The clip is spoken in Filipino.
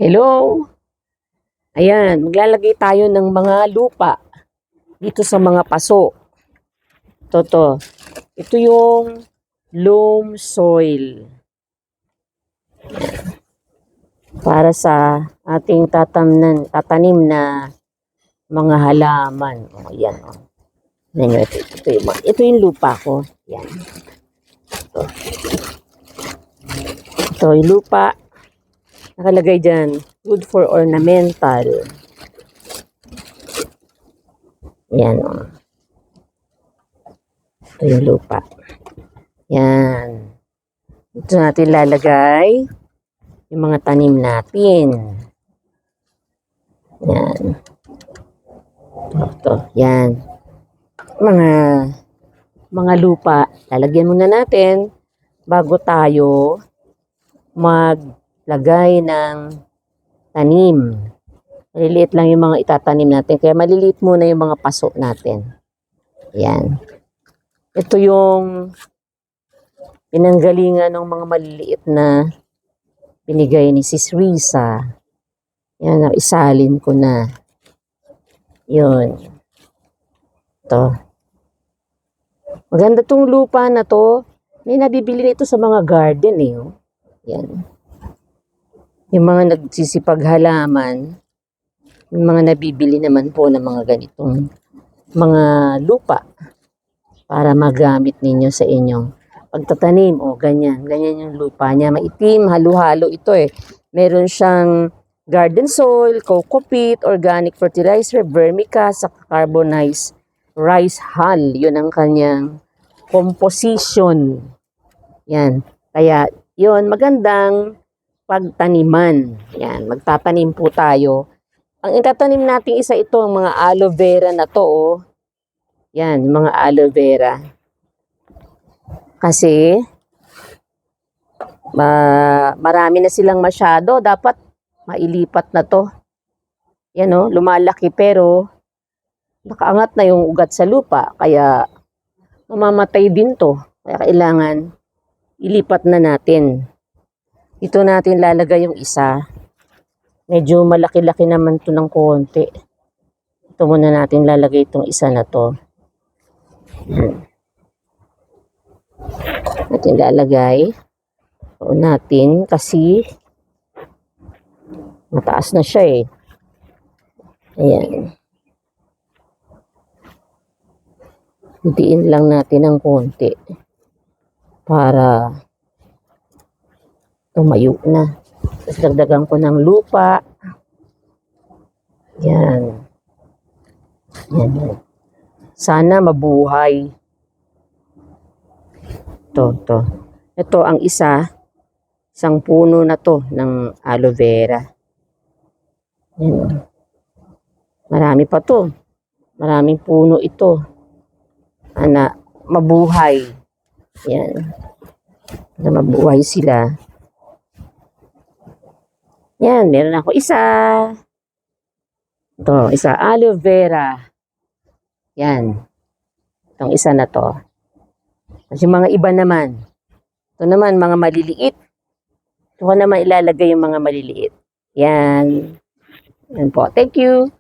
Hello! Ayan, maglalagay tayo ng mga lupa dito sa mga paso. Ito. Ito yung loam soil. Para sa ating tatanim na mga halaman. O, yan. O. Ito yung lupa ko. Yan. Ito yung lupa. Nakalagay dyan, good for ornamental. Yan o. Ito yung lupa. Yan. Ito natin lalagay yung mga tanim natin. Yan. Ito. Yan. Mga lupa. Lalagyan muna natin bago tayo maglagay ng tanim. Maliliit lang yung mga itatanim natin. Kaya maliliit muna yung mga paso natin. Yan. Ito yung pinanggalingan ng mga maliliit na binigay ni Sis Risa. Yan, isalin ko na. Yun. Ito. Maganda tong lupa na to. May nabibili nito sa mga garden eh. Oh. Yan. Yung mga nagsisipag halaman, yung mga nabibili naman po ng mga ganitong mga lupa para magamit ninyo sa inyong pagtatanim. O ganyan. Ganyan yung lupa niya. Maitim, halo-halo ito eh. Meron siyang garden soil, coco peat, organic fertilizer, vermicast, carbonized rice hull. Yun ang kanyang composition. Yan. Kaya yun, magandang pagtaniman. Yan, magtatanim po tayo. Ang itatanim natin isa ito, ang mga aloe vera na to. Oh. Yan, mga aloe vera. Kasi, marami na silang masyado. Dapat mailipat na to. Yan o, lumalaki pero nakaangat na yung ugat sa lupa. Kaya, mamamatay din to. Kaya kailangan ilipat na natin. Ito natin lalagay yung isa. Medyo malaki-laki naman to ng konti. Ito muna natin lalagay itong isa na to. Natin lalagay. Ito natin kasi mataas na siya eh. Ayan. Hitiin lang natin ng konti para tumayo na. Tapos dagdagan ko ng lupa. Yan. Yan. Sana mabuhay. Ito. Ito ang isang puno na to ng aloe vera. Yan. Marami pa to. Maraming puno ito. Na mabuhay. Yan. Na mabuhay sila. Yan, meron ako isa. Ito, isa aloe vera. Yan. Itong isa na to. Kasi mga iba naman. Ito naman, mga maliliit. Ito ko naman ilalagay yung mga maliliit. Yan. Yan po. Thank you.